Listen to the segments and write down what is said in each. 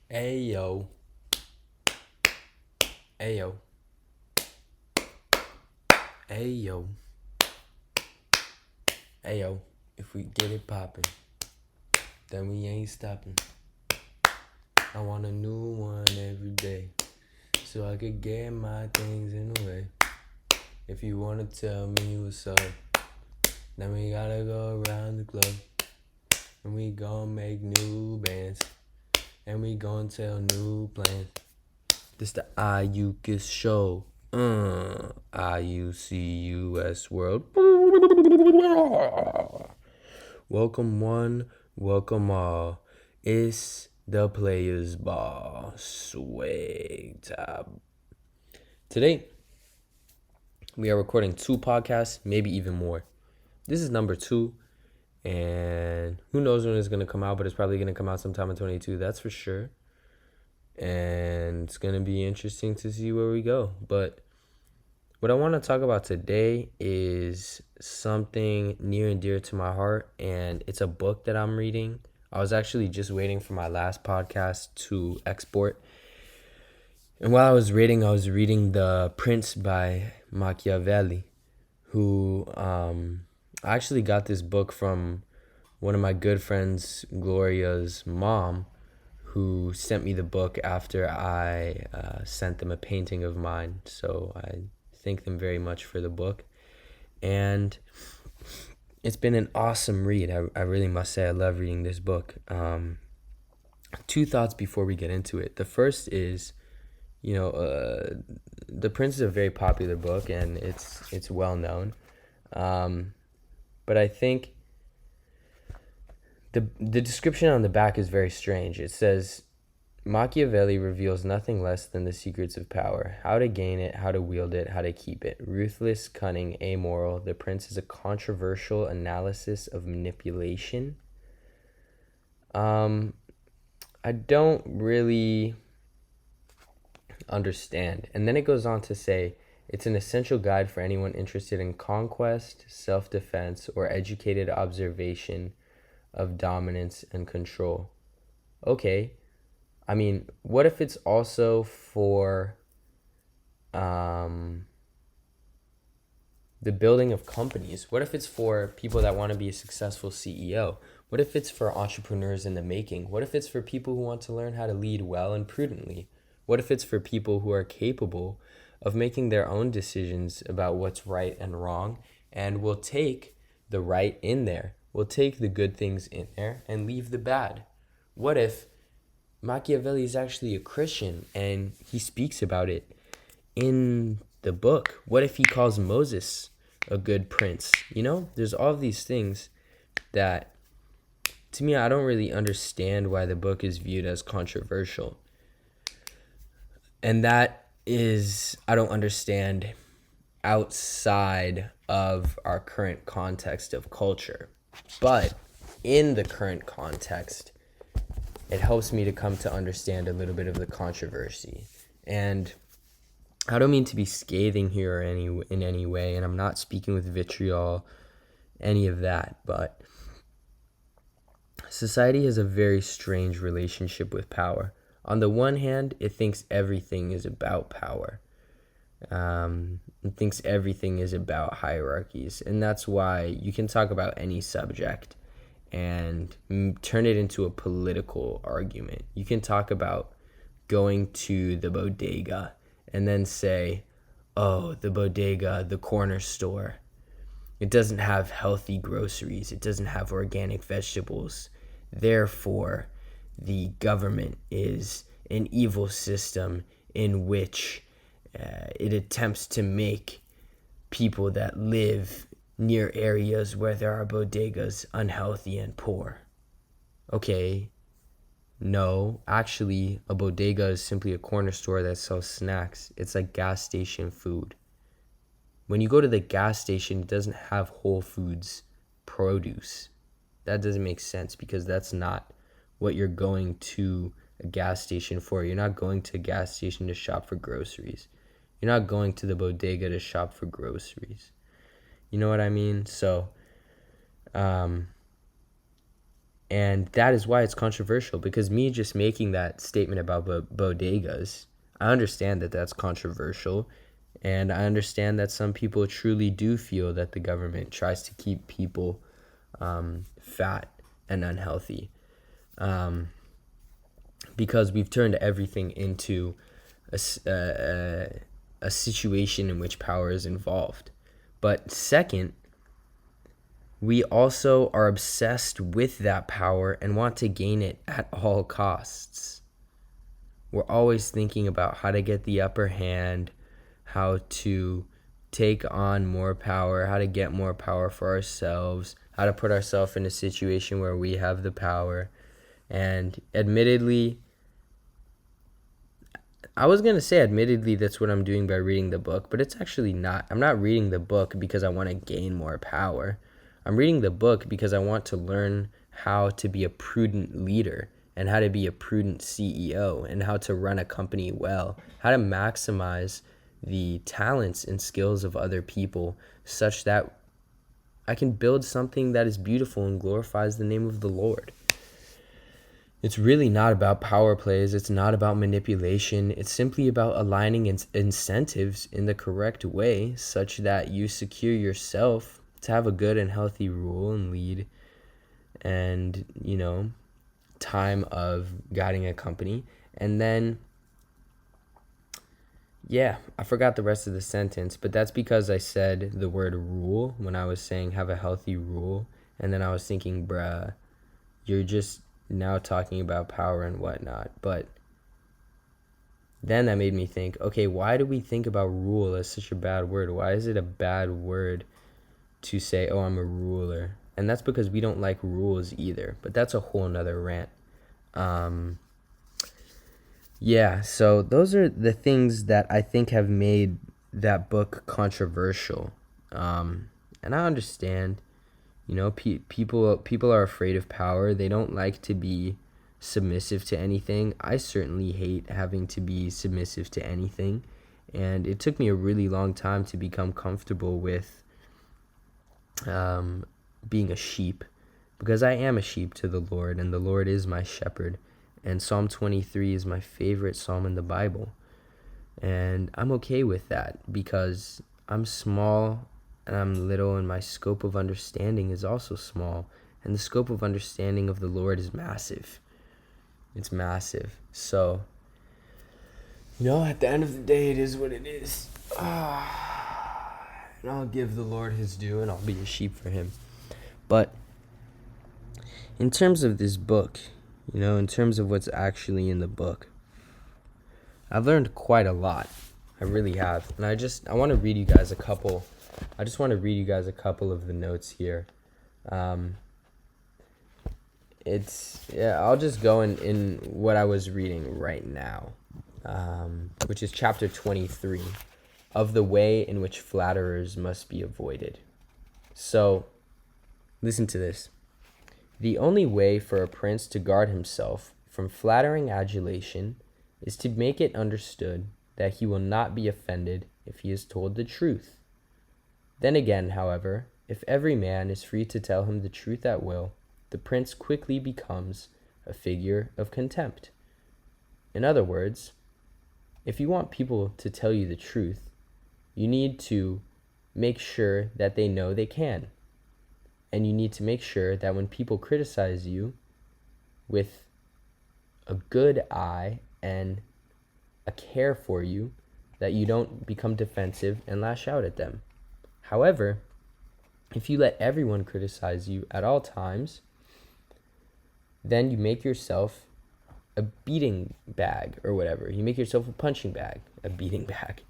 Ayo, ayo, ayo, ayo. If we get it poppin', then we ain't stopping. I want a new one every day, so I could get my things in the way. If you wanna tell me what's up, then we gotta go around the globe. And we gon' make new bands, and we gon' tell new plans. This the IUCUS show. IUCUS world. Welcome one, welcome all. It's the Players Ball. Swag top. Today, we are recording 2 podcasts, maybe even more. This is number 2, and who knows when it's going to come out, but it's probably going to come out sometime in 2022, that's for sure. And it's going to be interesting to see where we go. But what I want to talk about today is something near and dear to my heart, and it's a book that I'm reading. I was actually just waiting for my last podcast to export. And while I was reading The Prince by Machiavelli, who I actually got this book from one of my good friends, Gloria's mom, who sent me the book after I sent them a painting of mine. So I thank them very much for the book. And it's been an awesome read. I really must say I love reading this book. 2 thoughts before we get into it. The first is, The Prince is a very popular book, and it's well known. But I think the description on the back is very strange. It says, Machiavelli reveals nothing less than the secrets of power, how to gain it, how to wield it, how to keep it. Ruthless, cunning, amoral, The Prince is a controversial analysis of manipulation. I don't really understand. And then it goes on to say, it's an essential guide for anyone interested in conquest, self-defense, or educated observation of dominance and control. Okay. I mean, what if it's also for the building of companies? What if it's for people that want to be a successful CEO? What if it's for entrepreneurs in the making? What if it's for people who want to learn how to lead well and prudently? What if it's for people who are capable of making their own decisions about what's right and wrong, and will take the right in there, will take the good things in there and leave the bad? What if Machiavelli is actually a Christian and he speaks about it in the book? What if he calls Moses a good prince? There's all of these things that, to me, I don't really understand why the book is viewed as controversial. And that is, I don't understand outside of our current context of culture. But in the current context, it helps me to come to understand a little bit of the controversy. And I don't mean to be scathing here in any way, and I'm not speaking with vitriol, any of that, but society has a very strange relationship with power. On the one hand, it thinks everything is about power. It thinks everything is about hierarchies, and that's why you can talk about any subject and turn it into a political argument. You can talk about going to the bodega and then say, oh, the bodega, the corner store, it doesn't have healthy groceries. It doesn't have organic vegetables. Therefore, the government is an evil system in which it attempts to make people that live near areas where there are bodegas unhealthy and poor. Okay, no, actually, a bodega is simply a corner store that sells snacks. It's like gas station food. When you go to the gas station, it doesn't have Whole Foods produce. That doesn't make sense, because that's not what you're going to a gas station for. You're not going to a gas station to shop for groceries. You're not going to the bodega to shop for groceries. You know what I mean? So, And that is why it's controversial, because me just making that statement about bodegas, I understand that that's controversial. And I understand that some people truly do feel that the government tries to keep people fat and unhealthy, because we've turned everything into a situation in which power is involved. But second, we also are obsessed with that power and want to gain it at all costs. We're always thinking about how to get the upper hand, how to take on more power, how to get more power for ourselves, how to put ourselves in a situation where we have the power. And admittedly, I was going to say admittedly that's what I'm doing by reading the book, but it's actually not. I'm not reading the book because I want to gain more power. I'm reading the book because I want to learn how to be a prudent leader and how to be a prudent CEO and how to run a company well, how to maximize the talents and skills of other people such that I can build something that is beautiful and glorifies the name of the Lord. It's really not about power plays. It's not about manipulation. It's simply about aligning incentives in the correct way such that you secure yourself to have a good and healthy rule and lead and, time of guiding a company. And then, I forgot the rest of the sentence, but that's because I said the word rule when I was saying have a healthy rule. And then I was thinking, bruh, you're just now talking about power and whatnot. But then that made me think, okay, why do we think about rule as such a bad word? Why is it a bad word to say, oh, I'm a ruler? And that's because we don't like rules either. But that's a whole nother rant. So those are the things that I think have made that book controversial. And I understand. People are afraid of power. They don't like to be submissive to anything. I certainly hate having to be submissive to anything. And it took me a really long time to become comfortable with being a sheep, because I am a sheep to the Lord, and the Lord is my shepherd. And Psalm 23 is my favorite psalm in the Bible. And I'm okay with that because I'm small and I'm little, and my scope of understanding is also small. And the scope of understanding of the Lord is massive. It's massive. So, at the end of the day, it is what it is. And I'll give the Lord his due, and I'll be a sheep for him. But in terms of this book, in terms of what's actually in the book, I've learned quite a lot. I really have. And I want to read you guys a couple. I just want to read you guys a couple of the notes here. I'll just go in what I was reading right now, which is chapter 23 of the way in which flatterers must be avoided. So, listen to this. The only way for a prince to guard himself from flattering adulation is to make it understood that he will not be offended if he is told the truth. Then again, however, if every man is free to tell him the truth at will, the prince quickly becomes a figure of contempt. In other words, if you want people to tell you the truth, you need to make sure that they know they can. And you need to make sure that when people criticize you with a good eye and a care for you, that you don't become defensive and lash out at them. However, if you let everyone criticize you at all times, then you make yourself a beating bag or whatever. You make yourself a punching bag, a beating bag.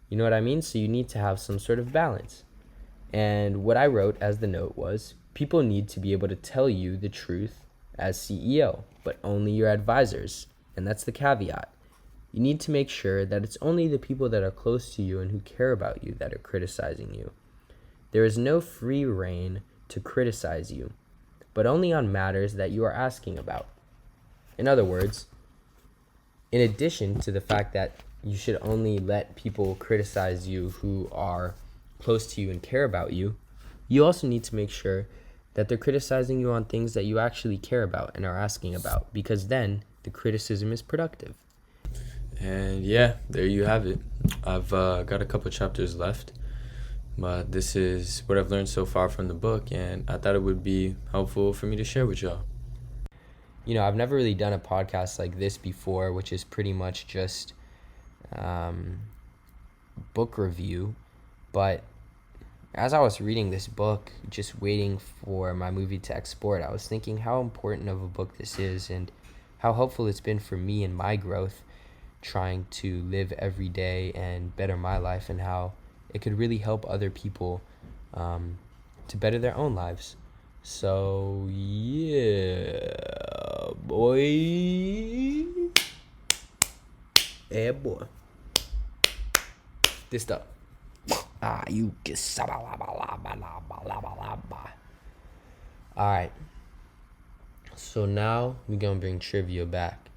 You know what I mean? So you need to have some sort of balance. And what I wrote as the note was, people need to be able to tell you the truth as CEO, but only your advisors. And that's the caveat. You need to make sure that it's only the people that are close to you and who care about you that are criticizing you. There is no free rein to criticize you, but only on matters that you are asking about. In other words, in addition to the fact that you should only let people criticize you who are close to you and care about you, you also need to make sure that they're criticizing you on things that you actually care about and are asking about, because then the criticism is productive. And yeah, there you have it. I've got a couple chapters left, but this is what I've learned so far from the book, and I thought it would be helpful for me to share with y'all. I've never really done a podcast like this before, which is pretty much just book review. But as I was reading this book, just waiting for my movie to export, I was thinking how important of a book this is and how helpful it's been for me in my growth, trying to live every day and better my life, and how it could really help other people to better their own lives. So, yeah, boy. Yeah, boy. This stuff. You get. Alright. So now we gonna bring trivia back.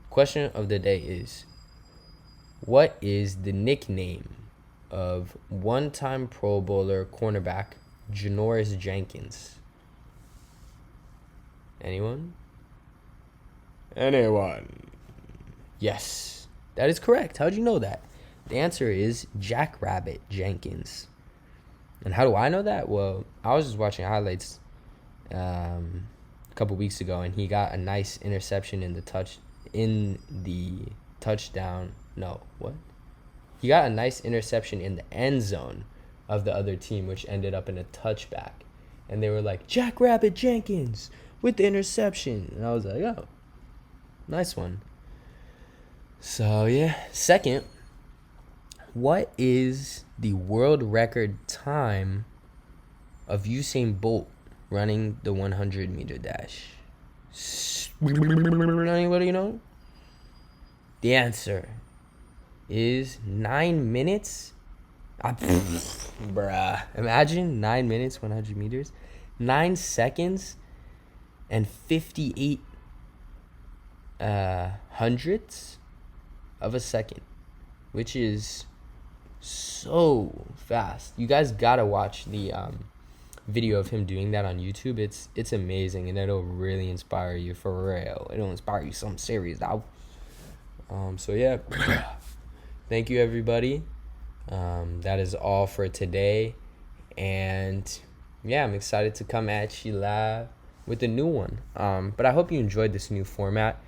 Question of the day is, what is the nickname of one-time Pro Bowler cornerback Janoris Jenkins? Anyone? Yes, that is correct. How'd you know that? The answer is Jackrabbit Jenkins. And how do I know that? Well, I was just watching highlights a couple weeks ago, and he got a nice interception in the touchdown. No, what? He got a nice interception in the end zone of the other team, which ended up in a touchback. And they were like, Jackrabbit Jenkins with the interception. And I was like, oh, nice one. So, yeah. Second, what is the world record time of Usain Bolt running the 100-meter dash? Anybody know? The answer is 9 minutes. Bruh. Imagine 9 minutes, 100 meters. 9 seconds and 58 hundredths of a second, which is so fast. You guys gotta watch the video of him doing that on YouTube. It's amazing, and it'll really inspire you, for real. It'll inspire you some serious now. So yeah, thank you everybody. That is all for today, and yeah, I'm excited to come at you live with a new one. But I hope you enjoyed this new format.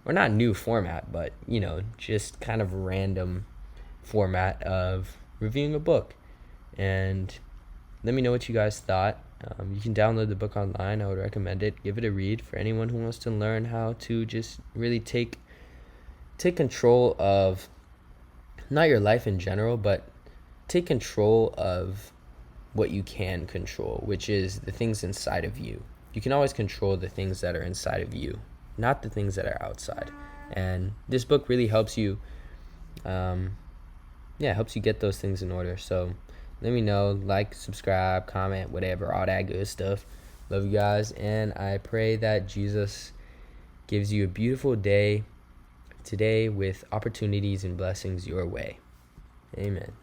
Or not new format, but, just kind of random format of reviewing a book. And let me know what you guys thought. You can download the book online. I would recommend it. Give it a read for anyone who wants to learn how to just really take control of, not your life in general, but take control of what you can control, which is the things inside of you. You can always control the things that are inside of you, not the things that are outside. And this book really helps you helps you get those things in order. So let me know, like, subscribe, comment, whatever, all that good stuff. Love you guys, and I pray that Jesus gives you a beautiful day today with opportunities and blessings your way. Amen.